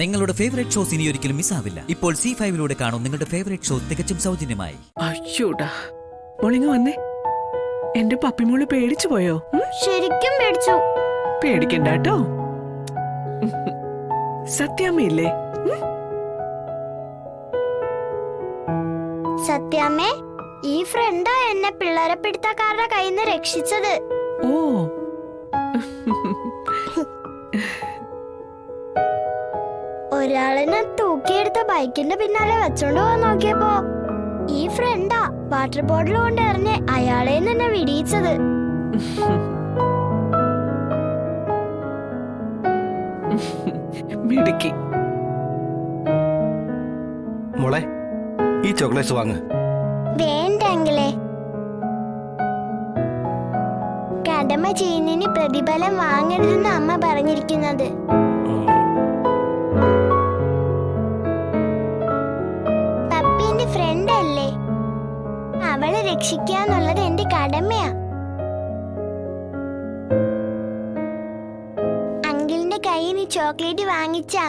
നിങ്ങളുടെ favourite shows ഇനി ഒരിക്കലും മിസ്സാവില്ല. ഇപ്പോൾ C5 കാണും നിങ്ങളുടെ ഫേവറേറ്റ് ഷോ തികച്ചും സൗജന്യമായി. അയ്യോടാ മോളിങ് വന്നേ. എന്റെ പപ്പിമോള് പേടിച്ചു പോയോ? ശരിക്കും പേടിച്ചു. പേടിക്കണ്ട കേട്ടോ. സത്യാമ്മയില്ലേ? സത്യാമ്മേ, ഈ ഫ്രണ്ടാ എന്നെ പിള്ളേരെ പിടുത്തക്കാരുടെ കയ്യിൽ നിന്ന് രക്ഷിച്ചത്. ഓ ഒരാളിനെ തൂക്കിയെടുത്ത ബൈക്കിന്റെ പിന്നാലെ വെച്ചോണ്ട് പോവാൻ നോക്കിയപ്പോ ഈ ഫ്രണ്ടാ വാട്ടർ ബോട്ടിൽ കൊണ്ട് എറിഞ്ഞ് അയാളെ തന്നെ വിടിയിച്ചത്. മിടുക്കി. മോളെ, ഈ ചോക്ലേറ്റ്സ് വാങ്ങ്. വേണ്ടെങ്കിലേ, കടമ ചെയ്യുന്നതിന് പ്രതിഫലം വാങ്ങരുതെന്ന് അമ്മ പറഞ്ഞിരിക്കുന്നത്. പപ്പി എന്റെ ഫ്രണ്ട് അല്ലേ, അവളെ രക്ഷിക്കാന്നുള്ളത് എന്റെ കടമയാ. അങ്കിളിന്റെ കയ്യിൽ നീ ചോക്ലേറ്റ് വാങ്ങിച്ചാ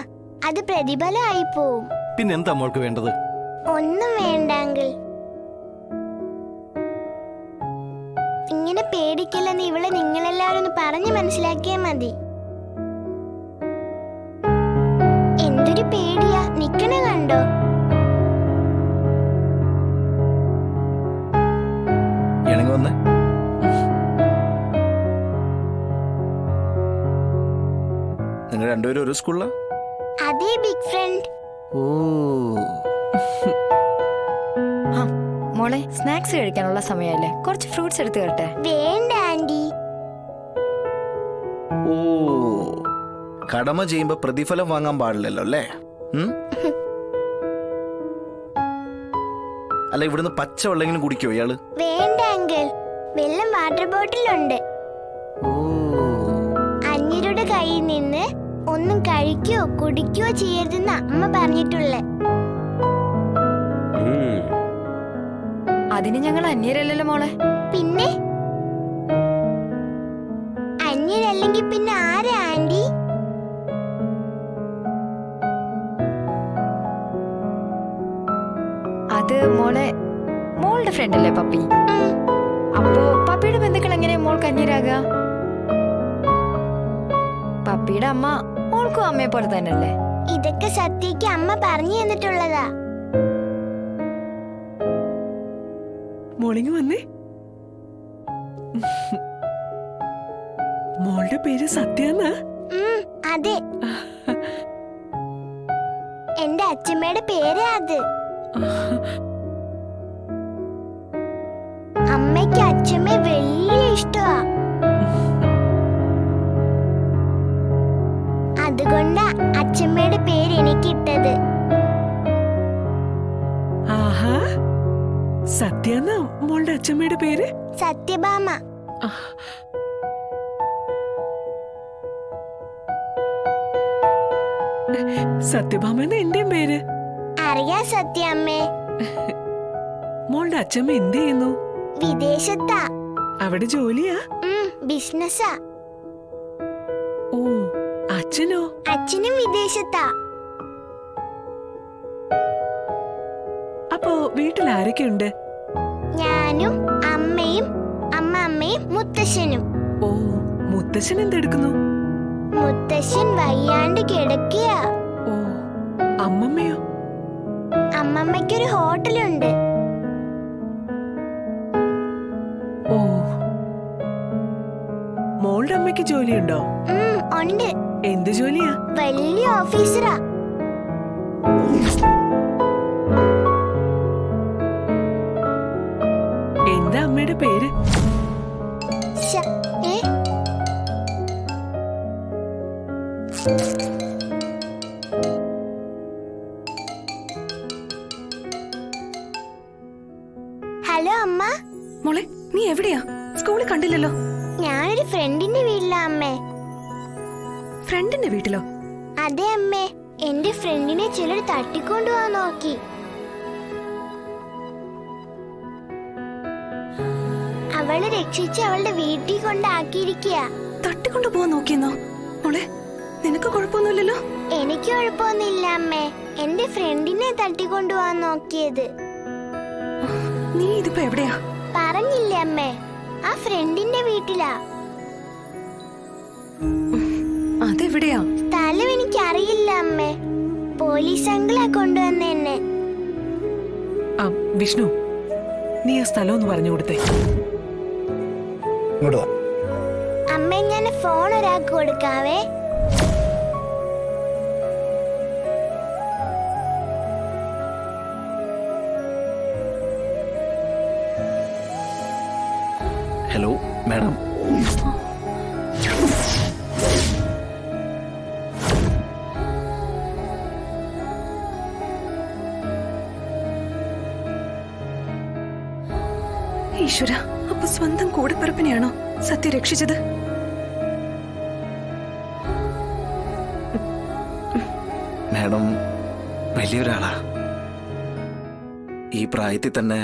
അത് പ്രതിഫലമായി പോവും. പിന്നെന്താ മോൾക്ക് വേണ്ടത്? ഒന്നും വേണ്ട അങ്കിൾ. ഇങ്ങനെ പേടിക്കില്ലെന്ന് ഇവളെ നിങ്ങളെല്ലാവരും ഒന്ന് പറഞ്ഞു മനസ്സിലാക്കിയാ മതി. എന്തൊരു പേടിയാ, നിക്കണ കണ്ടോ? ഇണങ്ങി വന്നേ. നിങ്ങൾ രണ്ടുപേരും ഒരു സ്കൂളിലാ? അതേ ബിഗ് ഫ്രണ്ട്. ഓ, മോളെ, സ്നാക്സ് കഴിക്കാനുള്ള സമയമല്ലേ, കുറച്ച് ഫ്രൂട്ട്സ് എടുത്ത് കേട്ടെ. വേണ്ട ആന്റി. ഓ, കടമ ചെയ്യുമ്പോ പ്രതിഫലം വാങ്ങാൻ പാടില്ലല്ലോ അല്ലേ? അല്ല, ഇവിടുന്ന് പച്ച വെള്ളെങ്കിലും കുടിക്കോ ഇയാള്? വേണ്ട അങ്കിൾ, വെള്ളം വാട്ടർ ബോട്ടിലുണ്ട്. അന്യരുടെ കയ്യിൽ നിന്ന് ഒന്നും കഴിക്കോ കുടിക്കോ ചെയ്യരുതെന്ന് അമ്മ പറഞ്ഞിട്ടുള്ളേ. അതിന് ഞങ്ങൾ അന്യരല്ലല്ലോ മോളെ. പിന്നെ അന്യരല്ലെങ്കിൽ പിന്നെ ആരാ ആന്റി? അത് മോളെ, മോളുടെ ഫ്രണ്ട് അല്ലേ പപ്പി. അപ്പോ പപ്പിയുടെ ബന്ധുക്കൾ എങ്ങനെ മോൾക്ക് അന്യരാകാ? പപ്പിയുടെ അമ്മ മോൾക്കും അമ്മയെ പോലെ തന്നെയല്ലേ? ഇതൊക്കെ സത്യക്ക് അമ്മ പറഞ്ഞു തന്നിട്ടുള്ളതാ. മോളിങ് വന്നേ. മോളുടെ പേര് സത്യാന്നാ? അതെ, എന്റെ അച്ഛമ്മയുടെ പേര് അത്. അമ്മയ്ക്ക് അച്ഛമ്മയെ വലിയ ഇഷ്ടമാ. അതുകൊണ്ടാ അച്ഛമ്മയുടെ പേര് എനിക്കിട്ടത്. ആഹാ, സത്യാന്നാ മോളുടെ അച്ഛമ്മയുടെ പേര്? സത്യഭാമ. സത്യഭാമന്ന് എന്റെയും പേര്. അറിയാ സത്യമ്മേ. മോളുടെ അച്ഛമ്മ എന്ത് ചെയ്യുന്നു? വിദേശത്താ. അവിടെ ജോലിയാ? ബിസിനസ്സാ. ഓ, അച്ഛനോ? അച്ഛനും വിദേശത്താ. അപ്പോ വീട്ടിൽ ആരൊക്കെയുണ്ട്? ഞാനും അമ്മയും അമ്മമ്മയും മുത്തശ്ശനും. ഓ, മുത്തശ്ശൻ എന്തെടുക്കുന്നു? മുത്തശ്ശൻ വയ്യാണ്ട് കിടക്കിയാ. ഓ, അമ്മമ്മയോ? അമ്മമ്മയ്ക്കൊരു ഹോട്ടലുണ്ട്. ഓ, മോളുടെ അമ്മയ്ക്ക് ജോലിയുണ്ടോ? ഉണ്ട്. എന്ത് ജോലിയാ? വലിയ ഓഫീസറാ. എന്താ അമ്മയുടെ പേര്? ഹലോ അമ്മ. മോളെ, നീ എവിടെയാ? സ്കൂളിൽ കണ്ടില്ലല്ലോ. ഞാനൊരു ഫ്രണ്ടിന്റെ വീട്ടിലാ അമ്മേ. ഫ്രണ്ടിന്റെ വീട്ടിലോ? അതെ അമ്മേ, എന്റെ ഫ്രണ്ടിനെ ചിലർ തട്ടിക്കൊണ്ടുപോവാൻ നോക്കി. അവളെ രക്ഷിച്ച് അവളുടെ വീട്ടിൽ കൊണ്ടാക്കിയിരിക്കുക. തട്ടിക്കൊണ്ടു പോവാൻ നോക്കിയെന്നോ? മോളെ, നിനക്ക് കുഴപ്പമൊന്നുമില്ലല്ലോ? എനിക്ക് കുഴപ്പമൊന്നുമില്ല അമ്മേ. എന്റെ ഫ്രണ്ടിനെ തട്ടിക്കൊണ്ടുപോവാൻ നോക്കിയത്. നീ ഇതിപ്പോ എവിടെയാ? പറഞ്ഞില്ലേ അമ്മേ, ആ ഫ്രണ്ടിന്റെ വീട്ടിലാ. അതെവിടെയാ? സ്ഥലം എനിക്കറിയില്ല അമ്മേ. പോലീസ് അങ്കിളാ കൊണ്ടുവന്ന എന്നെ. ആ വിഷ്ണു, നീ ആ സ്ഥലം ഒന്ന് പറഞ്ഞു കൊടുത്തേ. ഇങ്ങോട്ട് വാ. അമ്മ, ഞാൻ ഫോൺ ഒരാൾക്ക് കൊടുക്കാവേ. Hello madam. ഈശ്വര, അപ്പൊ സ്വന്തം കൂടെപ്പിറപ്പിനെയാണോ സത്യ രക്ഷിച്ചത്? മാഡം വലിയൊരാളാ. ഈ പ്രായത്തിൽ തന്നെ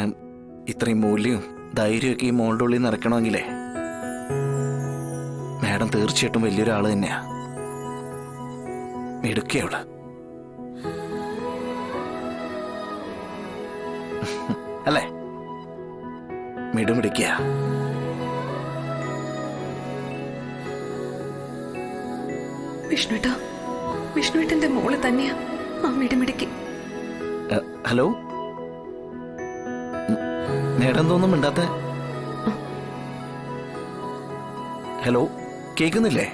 ഇത്രയും മൂല്യവും ധൈര്യമൊക്കെ ഈ മോളുടെ ഉള്ളിൽ നിറയ്ക്കണമെങ്കിലേ മാഡം തീർച്ചയായിട്ടും വലിയൊരാള് തന്നെയാ. മിടുക്കിയവള്. അല്ലേ? മിടുമിടുക്കിയ. വിഷ്ണുട്ടാ, വിഷ്ണുട്ടന്റെ മോള് തന്നെയാ ആ മിടിമിടിക്ക്. ഹലോ മാഡം തോന്നും മിണ്ടാത്ത? ഹലോ, കേൾക്കുന്നില്ലേ?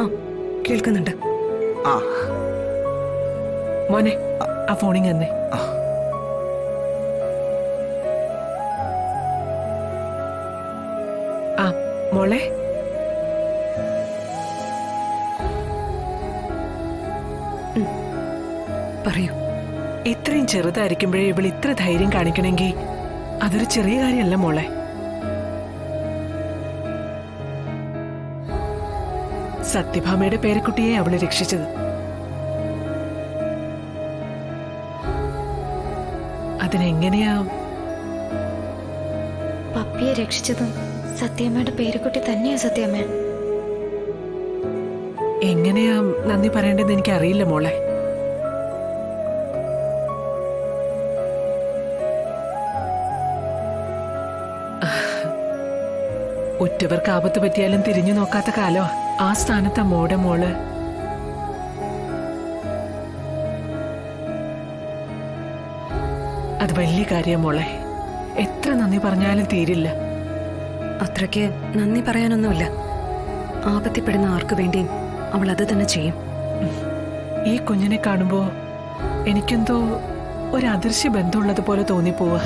ആ, കേൾക്കുന്നുണ്ട്. ആ മോനെ, ആ ഫോണിങ് തന്നെ. ആ മോളെ, പറയൂ. ഇത്രയും ചെറുതായിരിക്കുമ്പോഴേ ഇവൾ ഇത്ര ധൈര്യം കാണിക്കണമെങ്കിൽ അതൊരു ചെറിയ കാര്യമല്ല മോളെ. സത്യഭാമയുടെ പേരക്കുട്ടിയെ അവള് രക്ഷിച്ചത്. അതിനെങ്ങനെയാ? പപ്പിയെ രക്ഷിച്ചതും സത്യമ്മയുടെ പേരുകുട്ടി തന്നെയാ. സത്യമ്മ എങ്ങനെയാ നന്ദി പറയേണ്ടതെന്ന് എനിക്ക് അറിയില്ല മോളെ. ഉറ്റവർക്ക് ആപത്ത് പറ്റിയാലും തിരിഞ്ഞു നോക്കാത്ത കാലോ ആ സ്ഥാനത്ത് മോടെ മോള്. അത് വലിയ കാര്യം മോളെ. എത്ര നന്ദി പറഞ്ഞാലും തീരില്ല. അത്രയ്ക്ക് നന്ദി പറയാനൊന്നുമില്ല. ആപത്തിപ്പെടുന്ന ആർക്കു വേണ്ടിയും അവൾ അത് തന്നെ ചെയ്യും. ഈ കുഞ്ഞിനെ കാണുമ്പോ എനിക്കെന്തോ ഒരു അദൃശ്യ ബന്ധമുള്ളതുപോലെ തോന്നിപ്പോവാ.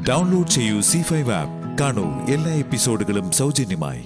ഡൗൺലോഡ് ചെയ്യൂ C5 ആപ്പ്. കാണൂ എല്ലാ എപ്പിസോഡുകളും സൗജന്യമായി.